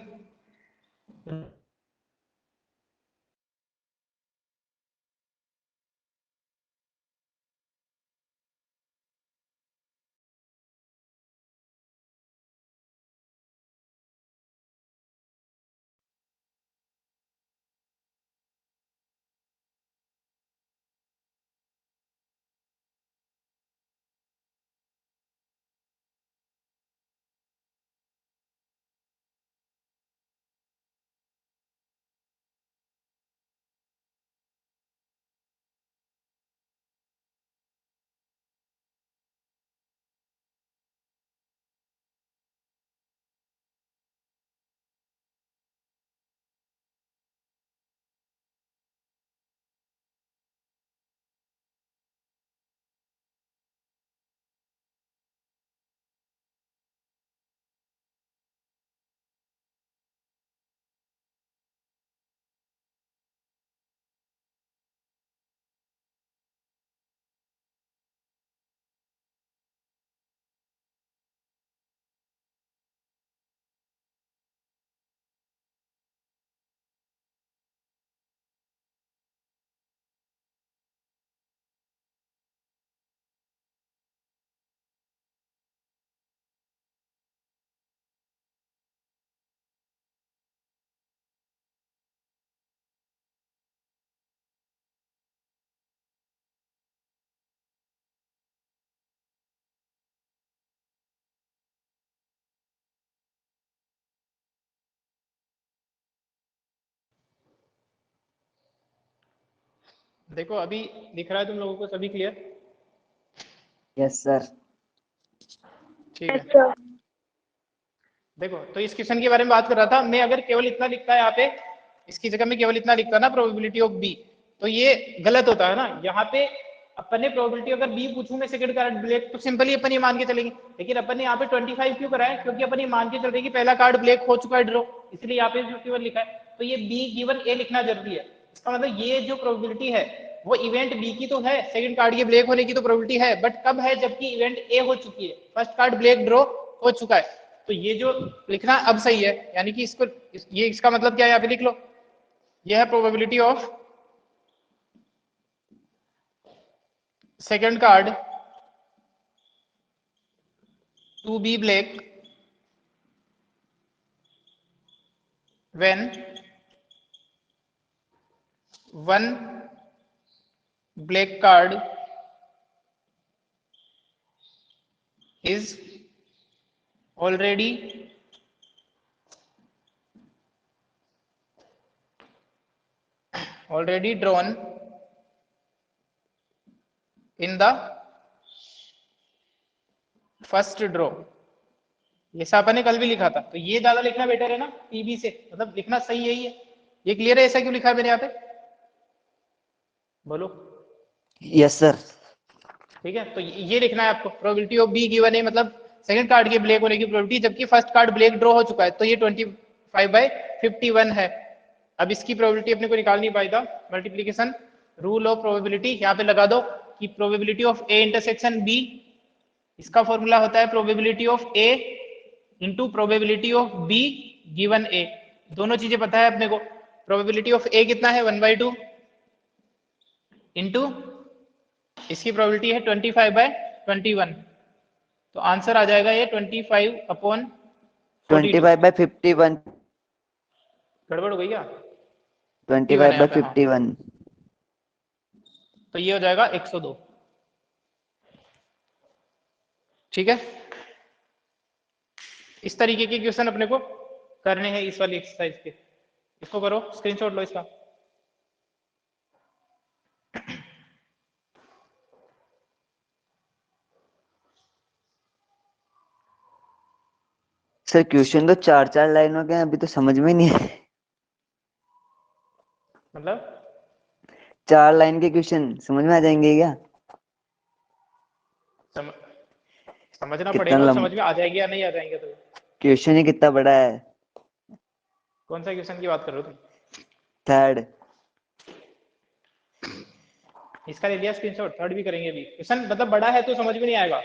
Speaker 1: देखो अभी दिख रहा है तुम लोगों को, सभी क्लियर।
Speaker 2: Yes sir.
Speaker 1: ठीक है, देखो तो इस क्वेश्चन के बारे में बात कर रहा था मैं। अगर केवल इतना लिखता है यहाँ पे, इसकी जगह में केवल इतना लिखता ना प्रोबेबिलिटी ऑफ बी, तो ये गलत होता है ना। यहाँ पे अपन ने प्रोबेबिलिटी अगर बी पूछूं मैं सेकंड कार्ड ब्लैक, तो सिंपली अपन ये मान के चलेंगे, लेकिन अपन ने यहाँ पे 25 क्यों करा है, क्योंकि अपन ये मान के चल रहे हैं कि पहला कार्ड ब्लैक हो चुका है ड्रॉ, इसलिए यहाँ पे 51 लिखा है। तो ये बी गिवन ए लिखना जरूरी है। इसका मतलब ये जो प्रोबेबिलिटी है वो इवेंट बी की तो है, सेकंड कार्ड के ब्लैक होने की तो प्रोबेबिलिटी है, बट कब है, जबकि इवेंट ए हो चुकी है, फर्स्ट कार्ड ब्लैक ड्रॉ हो चुका है। तो ये जो लिखना अब सही है, यानी कि इसको ये इसका मतलब क्या है, यहाँ पे लिख लो, ये है probability of second card to be black when one black card is already drawn in the first draw, ये सब अपन ने कल भी लिखा था, तो ये ज्यादा लिखना बेटर है ना पीबी से, मतलब लिखना सही यही है। ये क्लियर है ऐसा क्यों लिखा है मैंने यहाँ पे, बोलो।
Speaker 4: Yes sir.
Speaker 1: ठीक है, तो ये लिखना है आपको, प्रोबेबिलिटी ऑफ बी गिवन है, मतलब सेकंड कार्ड के ब्लैक होने की प्रोबेबिलिटी, जबकि फर्स्ट कार्ड ब्लैक ड्रॉ हो चुका है, तो ये 25/51 है। अब इसकी प्रोबेबिलिटी अपने को निकाल नहीं पाएगा, मल्टीप्लीकेशन रूल ऑफ प्रोबेबिलिटी यहाँ पे लगा दो कि probability of A intersection B, इसका फॉर्मूला होता है probability of A into probability of B given A. दोनों चीजें पता है अपने को, प्रोबेबिलिटी ऑफ ए कितना है 1/2 इंटू इसकी प्रोबेबिलिटी है 25/21, तो आंसर आ जाएगा ये 25/41।
Speaker 4: 25/51।
Speaker 1: गड़बड़ हो गई क्या?
Speaker 4: 25/51।
Speaker 1: तो ये हो जाएगा 102। ठीक है, इस तरीके के क्वेश्चन अपने को करने हैं इस वाली एक्सरसाइज के। इसको करो, स्क्रीनशॉट लो इसका।
Speaker 4: सर क्वेश्चन तो 4-4 लाइनों के हैं, अभी तो समझ में नहीं है।
Speaker 1: मतलब
Speaker 4: 4 लाइन के क्वेश्चन समझ में आ जाएंगे क्या?
Speaker 1: समझना
Speaker 4: कितना
Speaker 1: पड़ेगा,
Speaker 4: लंबा
Speaker 1: समझ में आ जाएगी या नहीं आ जाएंगे तो।
Speaker 4: क्वेश्चन ही कितना बड़ा है?
Speaker 1: कौन सा क्वेश्चन की बात कर रहे हो तुम?
Speaker 4: 3rd।
Speaker 1: इसका ले लिया स्क्रीनशॉट, थर्ड भी करेंगे अभी। क्वेश्चन मतलब बड़ा है तो समझ में नहीं आएगा,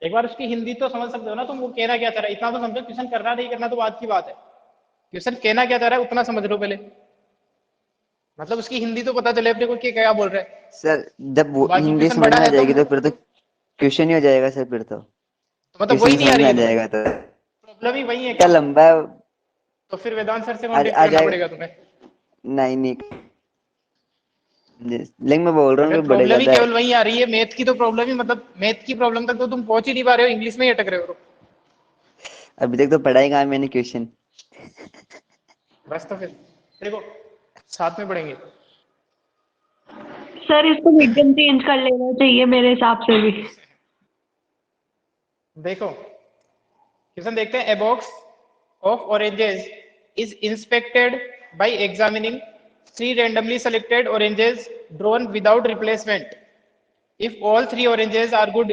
Speaker 1: एक बार उसकी हिंदी तो समझ सकते हो ना तुम, वो कहना क्या चाह रहा है इतना तो समझो, क्वेश्चन करना नहीं करना तो बात की बात है, क्वेश्चन कहना क्या चाह रहा है उतना समझ लो पहले, मतलब उसकी हिंदी तो पता चले अपने को कि क्या बोल रहा है।
Speaker 4: सर जब
Speaker 1: बाकी
Speaker 4: हिंदी
Speaker 1: क्वेश्चन
Speaker 4: समझ
Speaker 1: बड़ा
Speaker 4: में आ
Speaker 1: है
Speaker 4: जाएगी तो फिर तो क्वेश्चन ही हो जाएगा सर, फिर तो
Speaker 1: मतलब वही
Speaker 4: क्वेश्चन
Speaker 1: नहीं आ
Speaker 4: समझ में
Speaker 1: रही
Speaker 4: आ
Speaker 1: है तुम्हें,
Speaker 4: जाएगा। तो
Speaker 1: प्रॉब्लम ही वही है
Speaker 4: क्या
Speaker 1: क्या?
Speaker 4: लंबा है?
Speaker 1: तो फिर वेदांत सर से
Speaker 4: आ
Speaker 1: कांटेक्ट करना
Speaker 4: जाएगा।
Speaker 1: पड़ेगा तुम्हें।
Speaker 4: नहीं लेकिन मैं बोल रहा हूँ
Speaker 1: अगर
Speaker 4: कि बड़े
Speaker 1: प्रॉब्लम ही
Speaker 4: ज्यादा है।
Speaker 1: केवल वही आ रही है मैथ की, तो प्रॉब्लम ही मतलब मैथ की प्रॉब्लम तक तो तुम पहुंच ही नहीं पा रहे हो, इंग्लिश में ही अटक रहे हो।
Speaker 4: अभी तक तो पढ़ाई कहाँ मैंने क्वेश्चन।
Speaker 1: बस तो फिर देखो साथ में पढ़ेंगे।
Speaker 3: सर इसको मीडियम चेंज कर लेना चाहिए मेरे हिसाब से भी।
Speaker 1: देखो क्वेश्चन देखते हैं। A box of oranges is inspected bye examining 3 randomly selected oranges drawn without replacement. If all 3 oranges are good,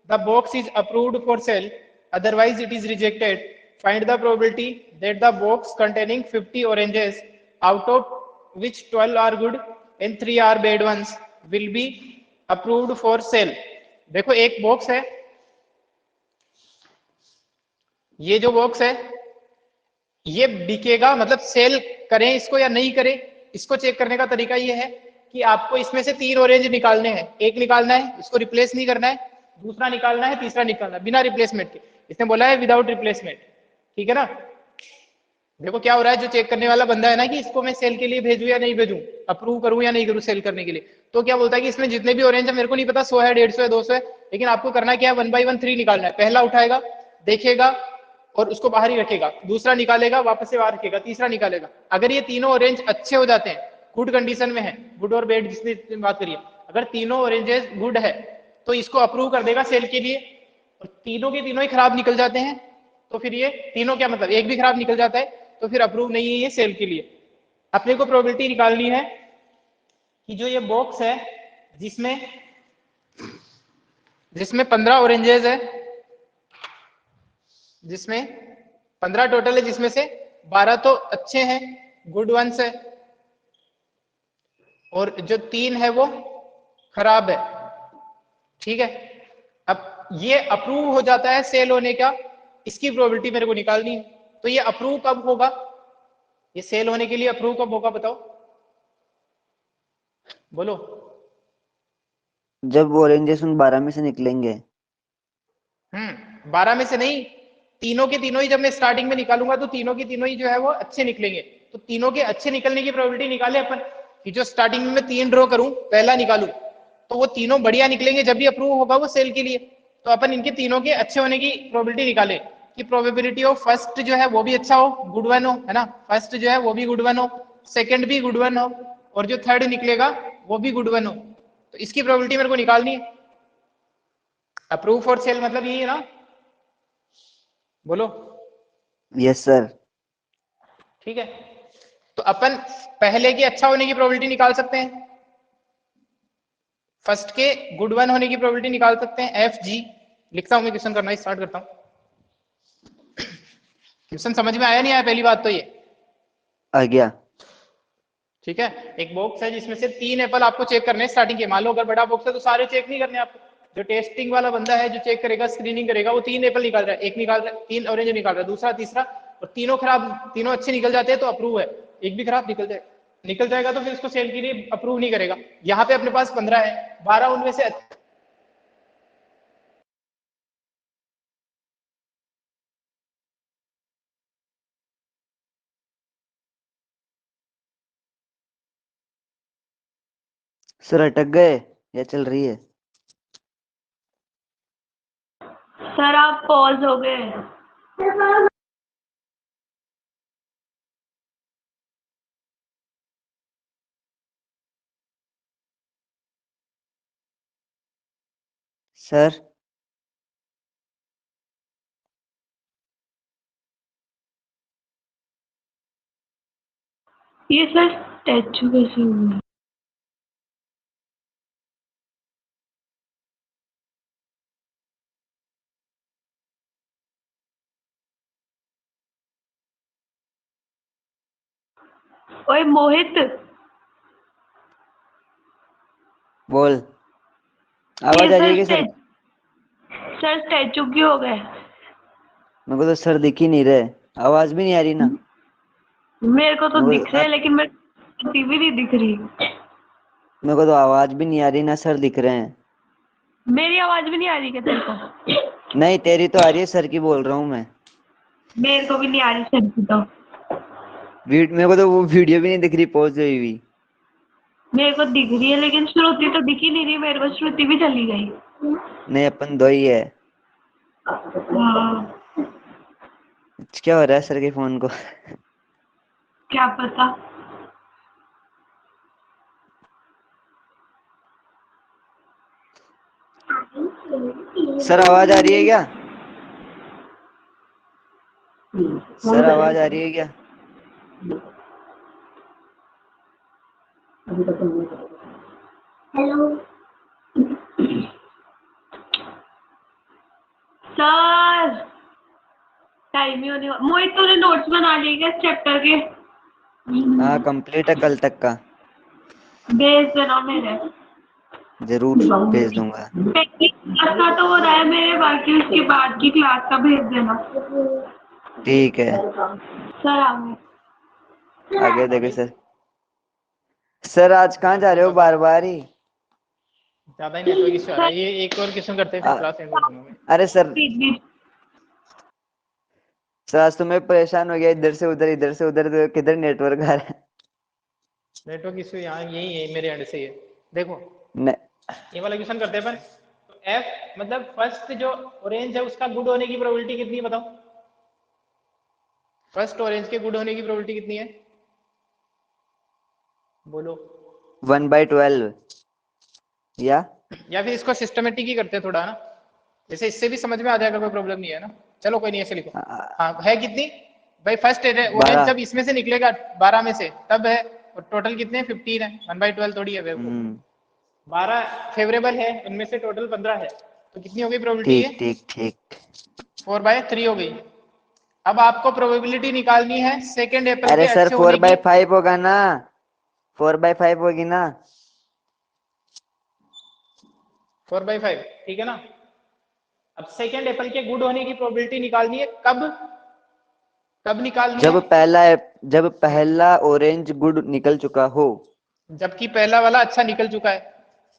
Speaker 1: the box is approved for sale, otherwise it is rejected. Find the probability that the box containing 50 oranges, out of which 12 are good and 3 are bad ones, will be approved for sale. देखो एक box है, ये जो box है ये बिकेगा, मतलब cell करें इसको या नहीं करें, इसको चेक करने का तरीका ये है कि आपको इसमें से 3 ऑरेंज निकालने हैं, एक निकालना है इसको रिप्लेस नहीं करना है, दूसरा निकालना है, तीसरा निकालना है बिना रिप्लेसमेंट के। इसने बोला है विदाउट रिप्लेसमेंट, ठीक है ना। देखो क्या हो रहा है, जो चेक करने वाला बंदा है ना कि इसको मैं सेल के लिए भेजूं या नहीं भेजूं, अप्रूव करूं या नहीं करूं सेल करने के लिए, तो क्या बोलता है कि इसमें जितने भी ऑरेंज है मेरे को नहीं पता 100 है 150 है 200 है, लेकिन आपको करना क्या है 1 by 1 3 निकालना है। पहला उठाएगा देखेगा और उसको बाहर ही रखेगा, दूसरा निकालेगा वापस से बाहर रखेगा, तीसरा निकालेगा। अगर ये तीनों ऑरेंज अच्छे हो जाते हैं, गुड कंडीशन में है, गुड और बैड जिसने बात करी है, अगर तीनों ऑरेंजेस गुड है तो इसको अप्रूव कर देगा सेल के लिए। और तीनों के तीनों ही खराब निकल जाते हैं तो फिर ये तीनों क्या मतलब एक भी खराब निकल जाता है तो फिर अप्रूव नहीं है ये सेल के लिए। अपने को प्रोबेबिलिटी निकालनी है कि जो ये बॉक्स है जिसमें 15 ऑरेंजेस है, जिसमें 15 टोटल है, जिसमें से 12 तो अच्छे हैं गुड वंस है और जो 3 है वो खराब है, ठीक है। अब ये अप्रूव हो जाता है सेल होने का, इसकी प्रोबेबिलिटी मेरे को निकालनी है। तो ये अप्रूव कब होगा, ये सेल होने के लिए अप्रूव कब होगा बताओ, बोलो।
Speaker 4: जब ऑरेंजेस उन 12 में से निकलेंगे।
Speaker 1: 12 में से नहीं, तीनों के तीनों ही जब मैं स्टार्टिंग में निकालूंगा तो तीनों के तीनों ही जो है वो अच्छे निकलेंगे। तो तीनों के अच्छे निकलने की प्रोबेबिलिटी निकाले अपन कि जो स्टार्टिंग में मैं 3 ड्रॉ करूं पहला निकालूं तो वो तीनों बढ़िया निकलेंगे, जब भी अप्रूव होगा वो सेल के लिए। तो अपन इनके तीनों के अच्छे होने की प्रोबेबिलिटी निकाले कि प्रोबेबिलिटी ऑफ फर्स्ट जो है वो भी अच्छा हो, गुड वन हो, है ना, फर्स्ट जो है वो भी गुड वन हो, सेकंड भी गुड वन हो और जो थर्ड निकलेगा वो भी गुड वन हो। तो इसकी प्रोबेबिलिटी मेरे को निकालनी है। अप्रूव फॉर सेल मतलब यही है ना, बोलो।
Speaker 4: Yes sir.
Speaker 1: ठीक है, तो अपन पहले के अच्छा होने की प्रोबेबिलिटी निकाल सकते हैं, फर्स्ट के गुड वन होने की प्रोबेबिलिटी निकाल सकते हैं, एफ जी। लिखता हूं मैं, क्वेश्चन करना स्टार्ट करता हूं। क्वेश्चन समझ में आया नहीं आया, पहली बात तो ये।
Speaker 4: आ गया।
Speaker 1: ठीक है, एक बॉक्स है जिसमें से 3 एप्पल आपको चेक करने हैं स्टार्टिंग के। मान लो अगर बड़ा बॉक्स है तो सारे चेक नहीं करने आपको। जो टेस्टिंग वाला बंदा है, जो चेक करेगा, स्क्रीनिंग करेगा, वो 3 एप्पल निकाल रहा है, एक निकाल रहा है, 3 ऑरेंज निकाल रहा है, दूसरा तीसरा, और तीनों खराब, तीनों अच्छे निकल जाते हैं तो अप्रूव है। एक भी खराब निकल जाएगा तो फिर उसको सेल के लिए अप्रूव नहीं करेगा। यहाँ पे अपने पास 15 है, 12 उनमें से
Speaker 4: सर अटक गए या चल रही है?
Speaker 3: सर आप पॉज हो गए।
Speaker 4: सर
Speaker 3: ये सर स्टैचू कैसे हुआ? ओए मोहित,
Speaker 4: बोल।
Speaker 3: ये
Speaker 4: आवाज आ रही है क्या सर?
Speaker 3: सर स्टैचू क्यों हो गए?
Speaker 4: मेरे को तो सर दिख ही नहीं रहे, आवाज भी नहीं आ रही ना।
Speaker 3: मेरे को तो
Speaker 4: मेरे
Speaker 3: दिख
Speaker 4: को
Speaker 3: रहे हैं, लेकिन मेरे टीवी नहीं दिख रही।
Speaker 4: मेरे को तो आवाज भी नहीं आ रही ना, सर दिख रहे हैं।
Speaker 3: मेरी आवाज भी नहीं आ रही क्या तेरे को?
Speaker 4: नहीं, तेरी तो आ रही है, सर की बोल रहा हूँ मैं।
Speaker 3: मेरे को भी नहीं आ रही सर की तो।
Speaker 4: मेरे को तो वो वीडियो भी नहीं दिख रही पॉज हुई हुई।
Speaker 3: मेरे को दिख रही है, लेकिन श्रुति तो दिख ही नहीं रही मेरे को। श्रुति भी चली गई।
Speaker 4: नहीं, अपन दो ही है।
Speaker 3: हाँ,
Speaker 4: क्या हो रहा है सर के फोन को?
Speaker 3: क्या पता।
Speaker 4: सर आवाज आ रही है क्या? सर आवाज आ रही है क्या?
Speaker 3: हेलो सर, टाइम ही होने वाला। मोहित तूने नोट्स बना लिए क्या चैप्टर के?
Speaker 4: हाँ, कंप्लीट है कल तक का।
Speaker 3: भेज देना मेरे।
Speaker 4: जरूर भेज दूंगा।
Speaker 3: पहली क्लास का तो हो रहा है मेरे, बाकी उसके बाद की क्लास का भेज देना।
Speaker 4: ठीक है।
Speaker 3: सर आ गए।
Speaker 4: आगे देखे सर। सर आज कहाँ जा रहे हो बार बार ही?
Speaker 1: ज्यादा ही नेटवर्क इश्यू आ रहा
Speaker 3: सर
Speaker 1: है। ये एक और क्वेश्चन करते हैं, फिर क्लास एंड कर दूंगा मैं।
Speaker 4: अरे सर, सर आज तो मैं परेशान हो गया, इधर से उधर तो किधर नेटवर्क आ रहा है।
Speaker 1: नेटवर्क इश्यू यहाँ यही है, मेरे एंड से ही है। देखो,
Speaker 4: न,
Speaker 1: ये वाला क्वेश्चन करते हैं अपन। तो एफ मतलब फर्स्ट जो ऑरेंज है उसका गुड होने की प्रोबेबिलिटी कितनी है बताओ। फर्स्ट ऑरेंज के गुड होने की प्रोबेबिलिटी कितनी है, बोलो।
Speaker 4: 1/12
Speaker 1: या फिर इसको सिस्टमेटिक ही करते हैं थोड़ा ना, जैसे इससे भी समझ में आ जाएगा, कोई प्रॉब्लम नहीं है ना। चलो कोई नहीं, ऐसे लिखो। हाँ, है कितनी भाई, फर्स्ट ऑरेंज
Speaker 4: 12।
Speaker 1: जब इसमें से निकलेगा 12 में से तब है, और टोटल कितने 15 है, 1/12 थोड़ी है बेवकूफ। 12 फेवरेबल है, उनमें से टोटल 15 है, तो कितनी हो गई प्रोबेबिलिटी
Speaker 4: ठीक
Speaker 1: है,
Speaker 4: ठीक ठीक।
Speaker 1: 4/3 हो गई। अब आपको प्रोबेबिलिटी निकालनी है सेकेंड एप्पल के
Speaker 4: अरे सर
Speaker 1: अच्छे
Speaker 4: फोर
Speaker 1: होने
Speaker 4: बाई
Speaker 1: की।
Speaker 4: फाइव होगा ना, 4/5 होगी ना।
Speaker 1: 4/5 ठीक है ना। अब सेकेंड एप्पल के गुड होने की प्रोबेबिलिटी निकालनी है, कब कब निकालनी है,
Speaker 4: जब पहला ऑरेंज गुड निकल चुका हो।
Speaker 1: जबकि पहला वाला अच्छा निकल चुका है,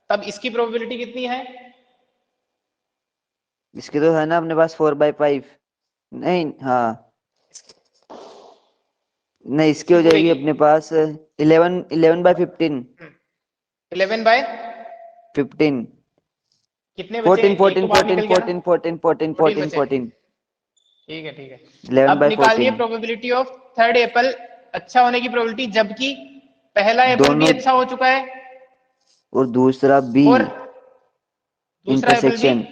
Speaker 1: तब इसकी प्रोबेबिलिटी कितनी है।
Speaker 4: इसके तो है ना अपने पास 4/5। नहीं, हाँ, नहीं, इसकी
Speaker 1: कितनी
Speaker 4: हो जाएगी
Speaker 1: पूरेगी,
Speaker 4: अपने पास 11/15।
Speaker 1: 11/15
Speaker 4: 15।
Speaker 1: कितने बचे,
Speaker 4: 14
Speaker 1: एक तो
Speaker 4: 14
Speaker 1: बाहर
Speaker 4: 14
Speaker 1: निकल गया ना,
Speaker 4: 14 14 14
Speaker 1: 14
Speaker 4: 14
Speaker 1: बचे।
Speaker 4: 14।
Speaker 1: ठीक है ठीक है।
Speaker 4: इलेवन
Speaker 1: अब
Speaker 4: बाई
Speaker 1: निकालनी है
Speaker 4: 14।
Speaker 1: प्रोबेबिलिटी ऑफ थर्ड एप्पल अच्छा होने की प्रोबेबिलिटी, जबकि पहला एप्पल भी
Speaker 4: दोनों,
Speaker 1: अच्छा हो चुका है
Speaker 4: और दूसरा बी
Speaker 1: और दूसरा एप्पल भी
Speaker 4: इंटरसेक्शन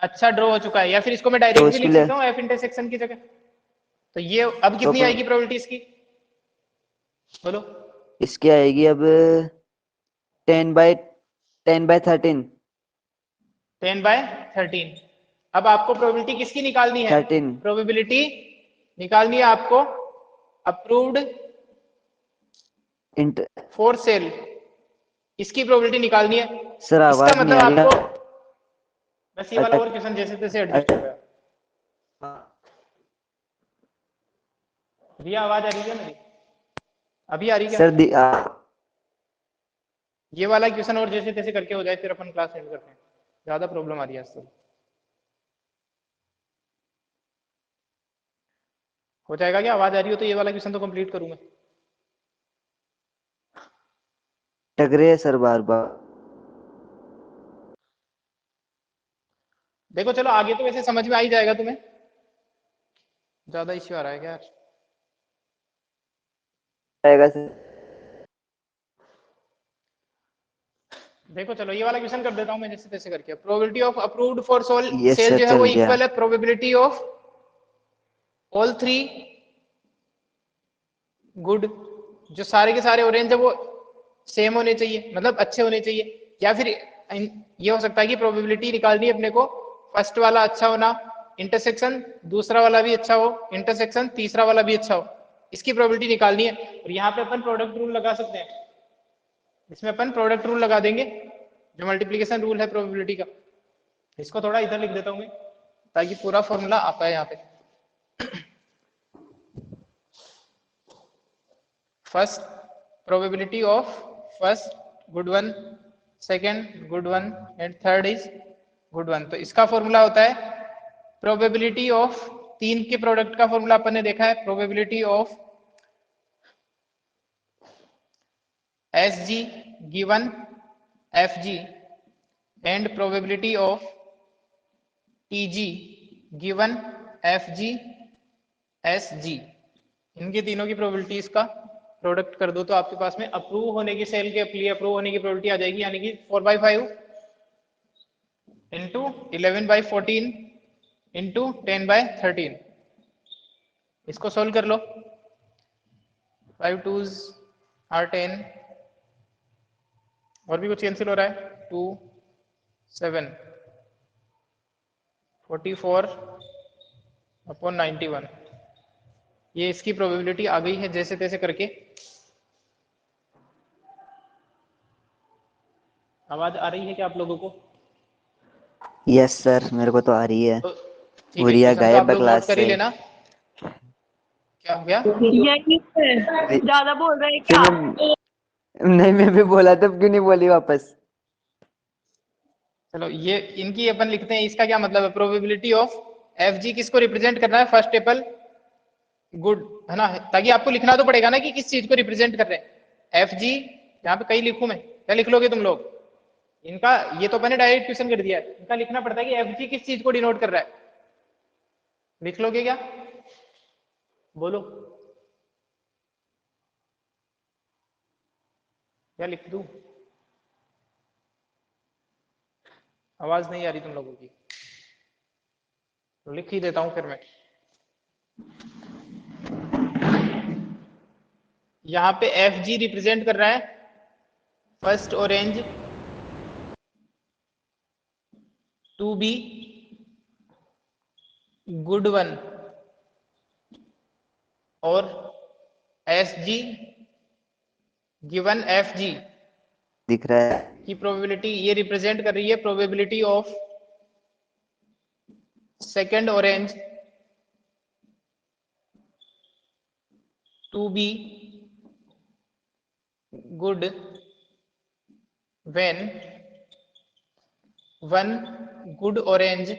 Speaker 1: अच्छा ड्रॉ हो चुका है, या फिर इसको मैं
Speaker 4: तो
Speaker 1: डायरेक्ट भी
Speaker 4: उसके
Speaker 1: लिख
Speaker 4: लिए
Speaker 1: सकता हूँ एफ इंटरसेक्शन की जगह। तो ये अब कितनी
Speaker 4: तो
Speaker 1: आएगी प्रोबेबिलिटी इसकी, बोलो।
Speaker 4: इसकी आएगी अब 10/13।
Speaker 1: 10/13। अब आपको प्रोबेबिलिटी किसकी निकालनी है?
Speaker 4: 13।
Speaker 1: प्रोबेबिलिटी निकालनी है आपको अप्रूव्ड
Speaker 4: इंटर
Speaker 1: फॉर सेल, इसकी प्रोबेबिलिटी निकालनी है।
Speaker 4: सर
Speaker 1: इसका
Speaker 4: आवाज नहीं
Speaker 1: मतलब
Speaker 4: आ रही।
Speaker 1: आपको बस ये वाला
Speaker 4: अटक
Speaker 1: और क्वेश्चन जैसे तैसे एडजस्ट हो गया। रिया आवाज आ रही है मेरी? अभी आ रही क्या?
Speaker 4: सर
Speaker 1: ये वाला क्वेश्चन और जैसे तैसे करके हो जाए, फिर अपन क्लास एंड करते हैं, ज्यादा प्रॉब्लम आ रही है आज तो। हो जाएगा क्या? आवाज आ रही हो तो ये वाला क्वेश्चन तो कंप्लीट करूंगा।
Speaker 4: अटक रही है सर बार बार।
Speaker 1: देखो चलो आगे तो वैसे समझ में आ ही जाएगा तुम्हें। ज्यादा इश्यू आ रहा है क्या यार?
Speaker 4: आएगा सर।
Speaker 1: देखो चलो ये वाला क्वेश्चन कर देता हूं मैं जैसे तैसे करके। Probability of approved for
Speaker 4: yes
Speaker 1: sell
Speaker 4: sir
Speaker 1: जो है वो
Speaker 4: चल गया।
Speaker 1: इक्वल है probability of all three good, जो सारे के सारे ऑरेंज है वो सेम होने चाहिए, मतलब अच्छे होने चाहिए। या फिर ये हो सकता है कि प्रोबेबिलिटी निकालनी है अपने को, फर्स्ट वाला अच्छा होना इंटरसेक्शन, दूसरा वाला भी अच्छा हो इंटरसेक्शन, तीसरा वाला भी अच्छा हो, इसकी प्रोबेबिलिटी निकालनी है। और यहाँ पे अपन प्रोडक्ट रूल लगा सकते हैं, इसमें अपन प्रोडक्ट रूल लगा देंगे जो मल्टीप्लीकेशन रूल है प्रोबेबिलिटी का। इसको थोड़ा इधर लिख देता हूँ मैं ताकि पूरा फॉर्मूला आता है यहाँ पे। First probability of first good one, second good one and third is good one. तो इसका फॉर्मूला होता है प्रोबेबिलिटी ऑफ, तीन के प्रोडक्ट का फॉर्मूला अपन ने देखा है, probability of S G given F G and probability of T G given F G S G. इनके तीनों की प्रोबेबिलिटीज का प्रोडक्ट कर दो तो आपके पास में अप्रूव होने की, सेल के लिए अप्रूव होने की प्रोबेबिलिटी आ जाएगी, यानी कि 4/5 इंटू 11/14 इंटू 10/13। इसको सोल्व कर लो, 5 2s are 10, और भी कुछ कैंसिल हो रहा है, 2 7 44/91। ये इसकी प्रोबेबिलिटी आ गई है जैसे तैसे करके। आवाज आ रही है क्या आप लोगों को?
Speaker 4: यस सर मेरे को तो आ रही है।
Speaker 1: तो ठीक है,
Speaker 4: गुड़िया
Speaker 1: क्वेश्चन तो
Speaker 4: गायब
Speaker 1: आप
Speaker 4: है
Speaker 1: लोग नोट
Speaker 4: क्लास
Speaker 1: कर ही
Speaker 4: से।
Speaker 1: लेना। क्या हो गया?
Speaker 3: यही है, ज्यादा बोल रहे हैं
Speaker 4: फिर
Speaker 3: क्या?
Speaker 4: नहीं मैं भी बोला तो क्यों नहीं बोली वापस।
Speaker 1: चलो ये इनकी अपन लिखते हैं, इसका क्या मतलब है? प्रोबेबिलिटी ऑफ एफ जी किसको रिप्रेजेंट करना है? फर्स्ट एपल गुड, है ना? ताकि आपको लिखना तो पड़ेगा ना कि किस चीज को रिप्रेजेंट कर रहे हैं। एफ जी यहाँ पे कहीं लिखूं मैं, क्या लिख लोगे तुम लोग? इनका ये तो मैंने डायरेक्ट क्वेश्चन कर दिया है, इनका लिखना पड़ता है कि एफ जी किस चीज को डिनोट कर रहा है। लिख लोगे क्या? बोलो, क्या लिख दूं? आवाज नहीं आ रही तुम लोगों की, तो लिख ही देता हूं फिर मैं। यहां पे एफ जी रिप्रेजेंट कर रहा है first orange to be good one, और S G given F G
Speaker 4: दिख रहा है।
Speaker 1: की प्रोबेबिलिटी ये रिप्रेजेंट कर रही है probability of second orange to be good when one good orange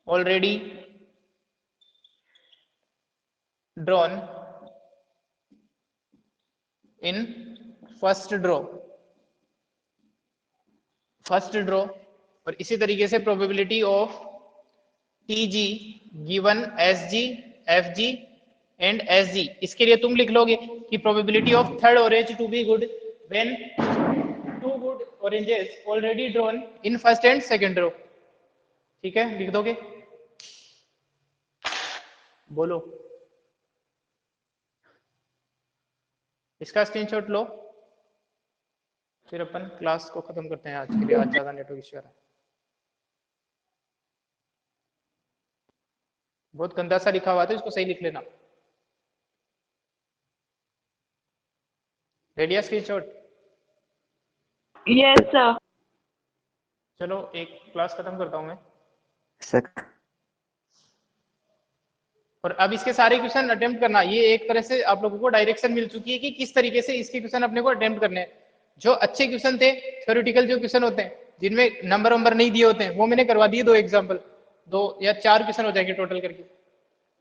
Speaker 1: already drawn in first draw, first draw. और इसी तरीके से probability of T G given S G F G and S G, इसके लिए तुम लिख लोगे कि probability of third orange to be good when two good oranges already drawn in first and second row. ठीक है, लिख दोगे? बोलो। इसका स्क्रीनशॉट लो, फिर अपन क्लास को खत्म करते हैं आज के लिए। आज ज्यादा नेटवर्क इश्यू आ रहा है। बहुत गंदा सा लिखा हुआ था, इसको सही लिख लेना। रेडी है स्क्रीनशॉट?
Speaker 3: Yes sir.
Speaker 1: चलो एक क्लास खत्म करता हूं मैं।
Speaker 4: सर
Speaker 1: और अब इसके सारे क्वेश्चन अटेम्प्ट करना। ये एक तरह से आप लोगों को डायरेक्शन मिल चुकी है कि किस तरीके से इसके क्वेश्चन अपने को अटेम्प्ट करने हैं। जो अच्छे क्वेश्चन थे, थ्योरेटिकल जो क्वेश्चन होते हैं जिनमें नंबर वंबर नहीं दिए होते हैं, वो मैंने करवा दिए 2 एग्जाम्पल, 2 या 4 क्वेश्चन हो जाएंगे टोटल करके।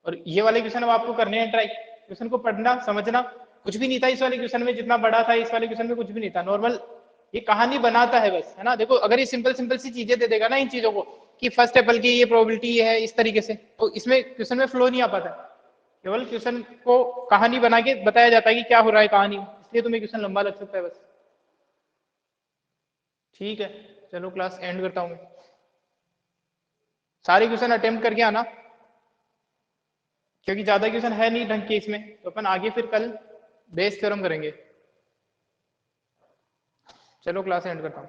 Speaker 1: और ये वाले क्वेश्चन अब आपको करने हैं ट्राई। क्वेश्चन को पढ़ना, समझना। कुछ भी नहीं था इस वाले क्वेश्चन में, जितना बड़ा था इस वाले क्वेश्चन में कुछ भी नहीं था। नॉर्मल ये कहानी बनाता है बस, है ना। देखो अगर ये सिंपल सिंपल सी चीजें दे देगा ना इन चीजों को, कि फर्स्ट एप्पल की ये प्रोबेबिलिटी है इस तरीके से, तो इसमें क्वेश्चन में फ्लो नहीं आ पाता। केवल क्वेश्चन को कहानी बना के बताया जाता है कि क्या हो रहा है कहानी में, इसलिए तुम्हें क्वेश्चन लंबा लग सकता है बस। ठीक है, चलो क्लास एंड करता हूं मैं। सारे क्वेश्चन अटेम्प्ट करके आना, क्योंकि ज्यादा क्वेश्चन है नहीं ढंग के इसमें, तो अपन आगे फिर कल बेस थ्योरम करेंगे। चलो क्लास एंड करता हूं।